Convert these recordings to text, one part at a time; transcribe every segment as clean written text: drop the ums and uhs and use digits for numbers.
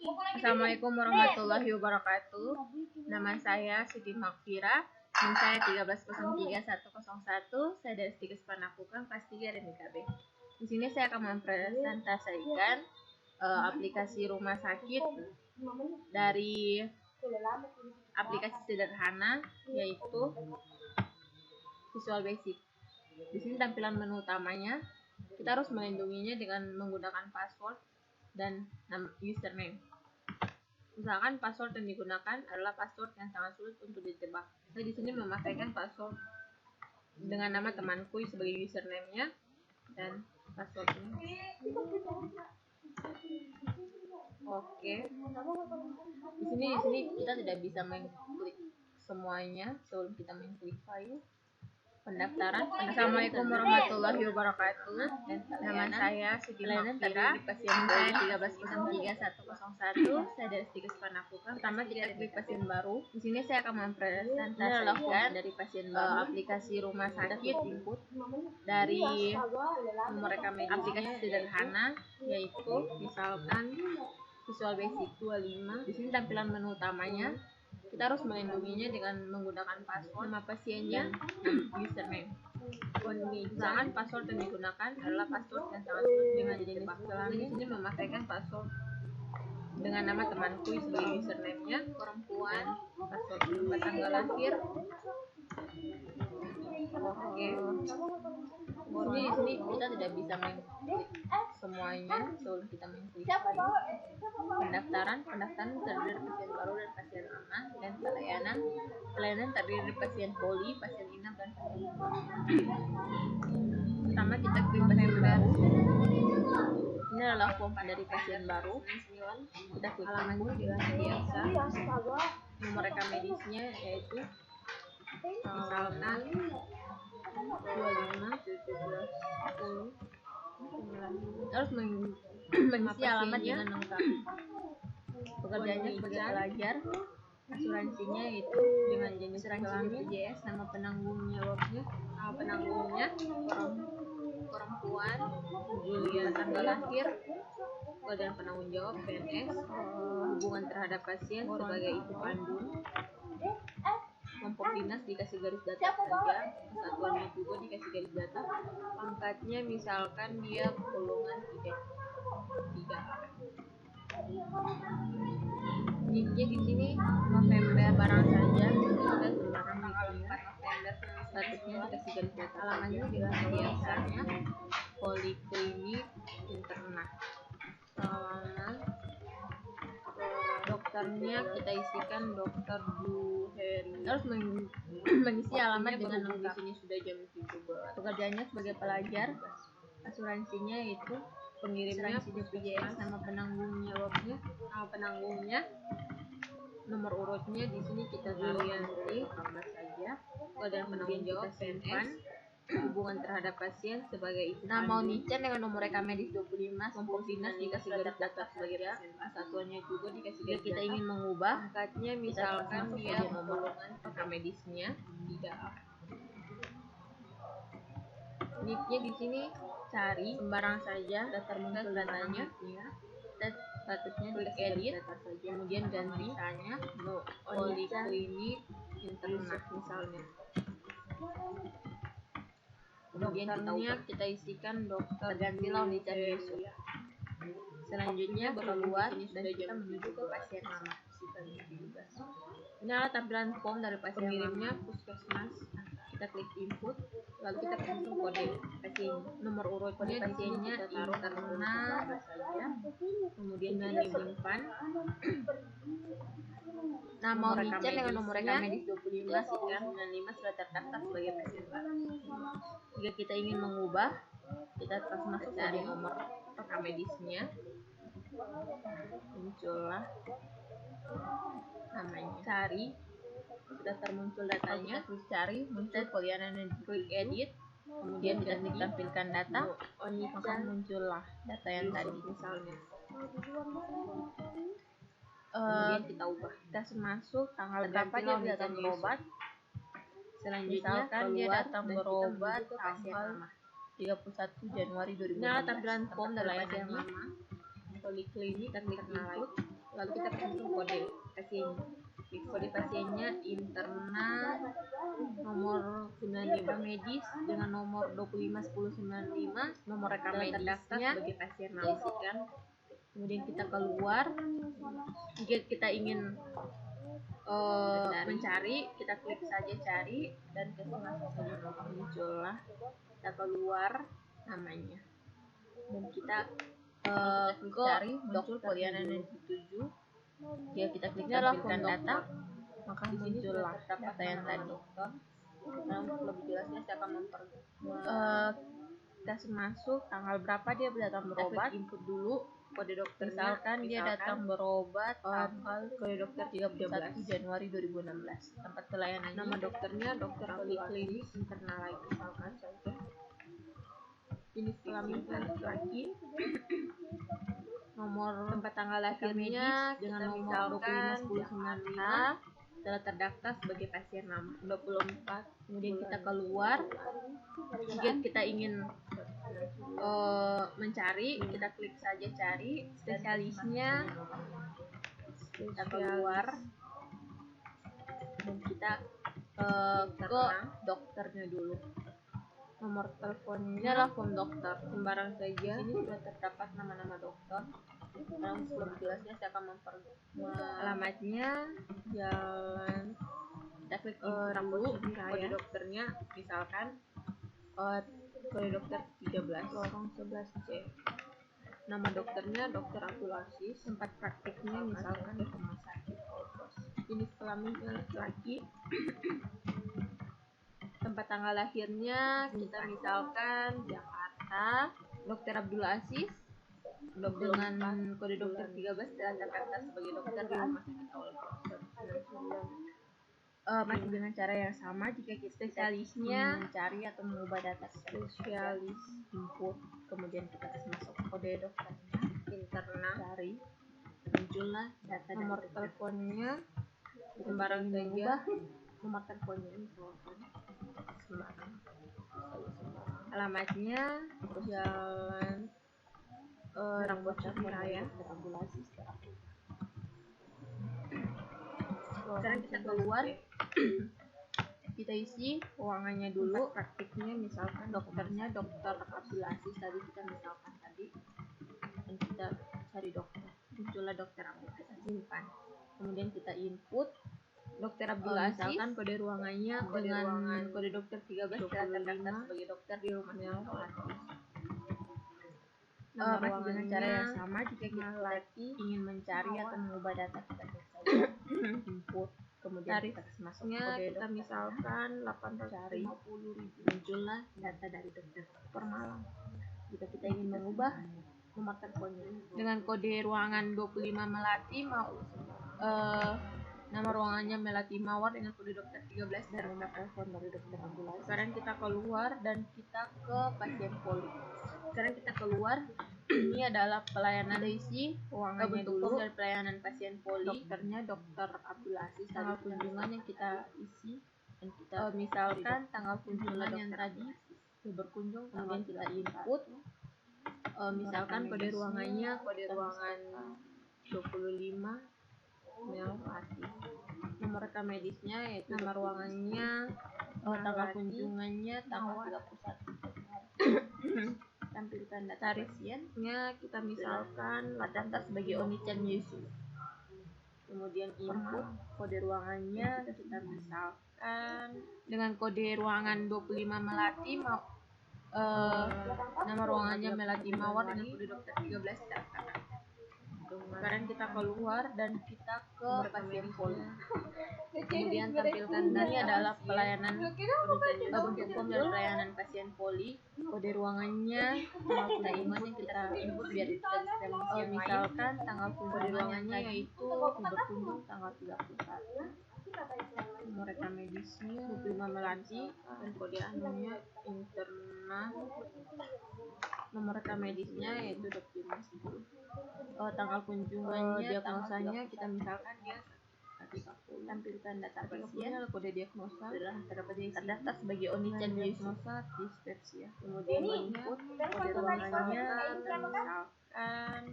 Assalamualaikum warahmatullahi wabarakatuh. Nama saya Siti Makfira. NIM saya 13031101. Saya dari Stikes Panakukan kelas 3 RMIKB. Di sini saya akan mempresentasikan aplikasi rumah sakit dari aplikasi sederhana, yaitu Visual Basic. Di sini tampilan menu utamanya, kita harus melindunginya dengan menggunakan password dan username. Misalkan password yang digunakan adalah password yang sangat sulit untuk ditebak. Saya di sini memakaikan password dengan nama temanku sebagai username-nya dan passwordnya. Oke. Di sini kita tidak bisa mengklik semuanya sebelum kita mengklik file. Pendaftaran. Assalamualaikum warahmatullahi wabarakatuh. Nama saya Siti Makfira. Pasien saya 13031101. Saya dari Stikes Panakukan. Pertama kita klik pasien baru. Di sini saya akan mempresentasikan dari pasien baru aplikasi rumah sakit input dari nomor rekam medis aplikasi sederhana, yaitu misalkan Visual Basic 25. Di sini tampilan menu utamanya, kita harus melindunginya dengan menggunakan password, nama pasiennya, dan username. Misalkan password yang digunakan adalah password yang sangat sulit dengan ditebak. Saya di sini memakaikan password dengan nama temanku sebagai username-nya, perempuan, password tempat tanggal lahir. Oke. Di sini kita tidak bisa mengklik semuanya sebelum kita mengklik pendaftaran terdiri dari pasien baru dan pasien lama, dan pelayanan terdiri dari pasien poli, pasien inap, dan pasien. Pertama kita klik pasien baru. Ini adalah form dari pasien baru. Kita klik alamatnya dengan biasa. Nomor rekam medisnya yaitu misalkan 25 17 10. Harus mengisi alamat dengan lengkap. Pekerjaannya sebagai pelajar, asuransinya itu dengan jenis asuransi BPJS, nama penanggungnya perempuan, Julia, tanggal lahir, dan penanggung jawab PNS, hubungan terhadap pasien sebagai ibu kandung, kelompok dinas dikasih garis data saja, kesatuannya juga dikasih garis data, pangkatnya misalkan dia golongan 3A. NIM-nya di sini November barang saja, dan tanggal 4 November. Statusnya dikasih garis data, alamatnya juga biasanya poliklinik interna. Alamat dokternya kita isikan Dokter Bu Heri. Harus mengisi alamat dengan lengkap. Di sini sudah jam 17. Pekerjaannya sebagai pelajar, asuransinya itu pengirimnya BPJS, nama penanggungnya, nomor urutnya di sini kita Julianti, tambah saja, dan penanggung jawab PNS, hubungan terhadap pasien sebagai ibu. Nah, mau nicen dengan nomor rekam medis 25, kelompok dinas dikasih garis data sebagai satuannya juga dikasih garis data. Kita ingin mengubah angkatnya misalkan dia nomor rekam medisnya 3A. NIP-nya di sini cari sembarang saja, daftar muncul datanya, statusnya klik edit, kemudian ganti misalnya poliklinik interna misalnya. Kemudian kita isikan dokter, gantilah Unichan Yesus. Selanjutnya keluar dan kita menuju ke pasien lama. Ini adalah tampilan form dari pasien pengirimnya puskesmas. Kita klik input, lalu kita masuk kode pasien, nomor urut kode pasiennya taruh karena saja, kemudian disimpan. Nah, mau nicen dengan nomor rekam medis 25 sekian 95 sudah terdaftar sebagai pasien baru. Jika kita ingin mengubah, kita terus masuk dari nomor rekam medisnya, muncullah namanya, cari, sudah termuncul datanya, klik cari, muncul pelayanan dan klik edit, kemudian kita ditampilkan data, maka muncullah data yang tadi misalnya. Kemudian kita ubah, kita masuk tanggal berapa dia datang berobat. Selanjutnya kan dia datang berobat tanggal 31 Januari 2012. Nah, tampilan form dari pasien lama poliklinik dan input, lalu kita cantum kode pasiennya. Kode pasiennya interna nomor 95 medis dengan nomor 251095, nomor rekam medisnya sebagai pasien kan. Kemudian kita keluar, jika kita ingin mencari, kita klik saja cari dan kasih masuk saja, muncullah, kita keluar namanya dan kita cari muncul Poliana yang dituju. Jika kita klik tampilkan data, maka muncullah data yang tadi. Lebih jelasnya saya akan kita masuk tanggal berapa dia datang berobat, input dulu kode dokter, misalkan dia datang berobat tanggal kode dokter 31 Januari 2016. Tempat pelayanan, nama dokternya dokter Poliklinik Internal lagi, misalkan saja. Ini kelamin laki, nomor tempat tanggal lahirnya dengan nomor 251095 telah terdaftar sebagai pasien nama 24. Kemudian kita keluar, jika kita ingin mencari, kita klik saja cari spesialisnya, kita keluar dan kita ke dokternya dulu. Nomor teleponnya adalah form dokter, sembarang saja. Ini sudah terdapat nama-nama dokter. Dalam sebelum jelasnya saya akan alamatnya, jalan, kita klik dulu kode dokternya, misalkan kode dokter 13 lorong 11C. Nama dokternya Dr. Abdul Aziz. Tempat praktiknya misalkan di rumah sakit Olbos. Jenis kelamin laki. Tempat tanggal lahirnya kita misalkan Jakarta, Dr. Abdul Aziz dengan kode dokter 13 telah terdaftar sebagai dokter di rumah sakit Olbos. Masih dengan cara yang sama, jika kita spesialisnya mencari atau mengubah data spesialis, input, kemudian kita kasih masuk kode dokternya, interna, cari, muncullah data nomor teleponnya, sembarang saja, nomor teleponnya ini sembarang, alamatnya jalan Rambut Raya. Sekarang kita keluar, kita isi ruangannya dulu, praktiknya misalkan dokternya Dr. Abdul Aziz tadi kita misalkan tadi, dan kita cari dokter, muncullah Dr. Abdul Aziz, simpan. Kemudian kita input Dr. Abdul Aziz, misalkan kode ruangannya dengan kode dokter 13 telah terdaftar sebagai dokter di rumah sakit Olbos. Masih dengan cara yang sama, jika kita ingin mencari atau mengubah data, kita klik saja input, kemudian kita masuknya kita misalkan 850.000, muncullah data dari dokter per malam. Jika kita ingin mengubah nomor teleponnya dengan kode ruangan 25 Melati, nama ruangannya Melati Mawar dengan kode dokter 13 dan nomor telepon dari dokter Abdul Aziz. Sekarang kita keluar dan kita ke pasien poli. Sekarang kita keluar, ini adalah pelayanan isi ruangannya dulu dari pelayanan pasien poli, dokternya Dr. Abdul Aziz, tanggal kunjungan yang kita isi dan kita misalkan tanggal kunjungan yang tadi berkunjung, kemudian kita input misalkan kode ruangannya kode ruangan 25 Melati, nomor rekam medisnya yaitu nama ruangannya, tanggal kunjungannya tanggal 31. Tampilkan data pasiennya, kita misalkan data sebagai Onichan Yusuf. Kemudian input kode ruangannya, kita misalkan dengan kode ruangan 25 Melati, nama ruangannya Melati Mawar dengan kode dokter 13. Sekarang kita keluar dan kita ke pasien poli. Kemudian tampilkan, ini adalah pelayanan bentuk form dari pelayanan pasien poli. Kode ruangannya, tanggal kunjungan yang kita input biar kita bisa misalkan tanggal kunjungan ruangannya yaitu berkunjung tanggal 31. Nomor rekam medisnya 25 Melati dan kode anunya interna. Nomor rekam medisnya yaitu dokumen 10. Tanggal kunjungannya, diagnosanya kita misalkan dia tampilkan data pasien, kode diagnosa terdaftar sebagai Onichan diagnosa dispepsia. Kemudian input kode ruangannya misalkan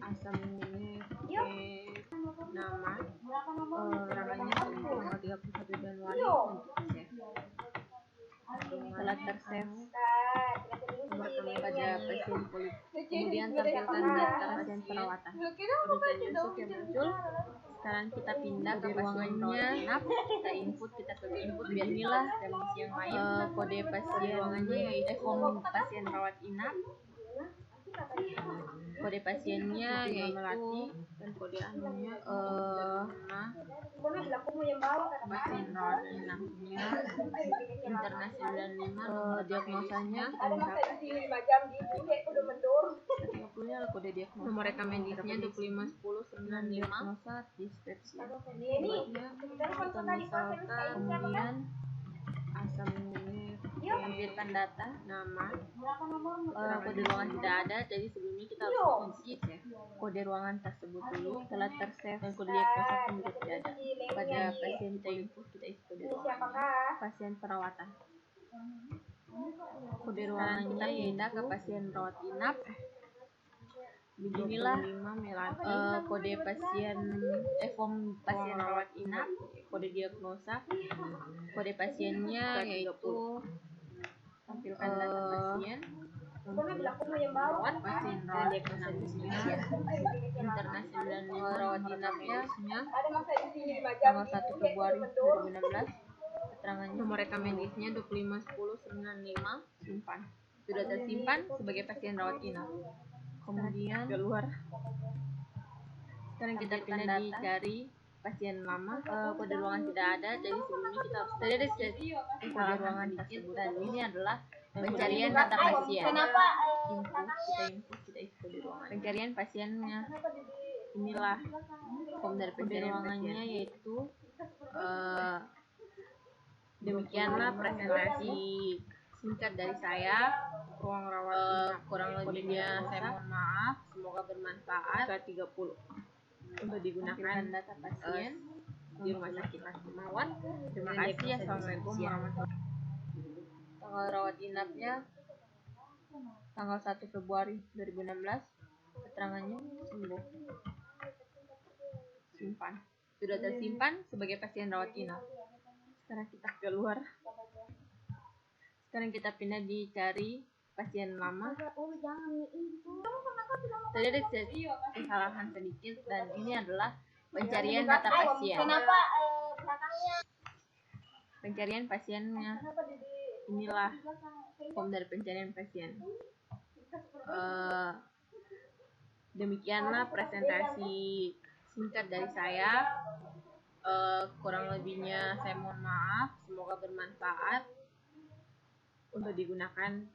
asam nama, tanggalnya tanggal 31 Januari untuk save. Setelah tersave, nomor kami pada pasien kulit. Kemudian tampilkan data pasien perawatan. Pasien masuk yang muncul. Sekarang kita pindah ke ruangannya. Kita input biar inilah kondisi yang lain. Kode pasien ruangannya yaitu pasien rawat inap. Kode pasiennya yaitu melati dan kode anunya pasien rawat inapnya interna 95, diagnosanya kode diagnosa, nomor rekam medisnya 251095, diagnosa deskripsi obatnya kita misalkan, kemudian asam tampilkan data, nama, kode ruangan tidak ada, jadi sebelumnya kita harus mengisi kode ruangan tersebut dulu. Setelah tersave dan kode diagnosa juga tidak ada. Pada pasien kita input, kita isi kode ruangannya. Pasien perawatan, kode ruangannya kita pindah ke pasien rawat inap. Beginilah kode pasien form pasien rawat inap, kode diagnosa, kode pasiennya yaitu tampilkan data pasien, rawat pasien rawat inapnya, interna 95, rawat inapnya tanggal 1 Februari 2016, keterangannya nomor rekam medisnya 251095, simpan, sudah tersimpan sebagai pasien rawat inap. Kemudian keluar. Sekarang kita pindah di cari pasien lama, kode ruangan tidak ada, jadi sebelumnya kita harus cari kode ruangan tersebut, dan ini adalah pencarian data pasien. Kita isi kode ruangan. Pencarian pasiennya, inilah form dari pencarian ruangannya yaitu demikianlah presentasi singkat dari saya. Ruang rawat kurang lebihnya saya mohon maaf, semoga bermanfaat. 30 untuk digunakan data pasien di rumah sakit Rahmawan. Terima kasih. Assalamualaikum warahmatullahi wabarakatuh. Tanggal rawat inapnya tanggal 1 Februari 2016, keterangannya sembuh, simpan, sudah tersimpan sebagai pasien rawat inap. Sekarang kita keluar. Sekarang kita pindah di cari pasien lama. Tadi ada kesalahan sedikit, dan ini adalah pencarian data pasien. Pencarian pasiennya, inilah form dari pencarian pasien. Demikianlah presentasi singkat dari saya. Kurang lebihnya saya mohon maaf, semoga bermanfaat untuk digunakan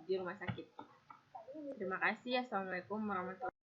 di rumah sakit. Terima kasih. Assalamualaikum warahmatullahi wabarakatuh.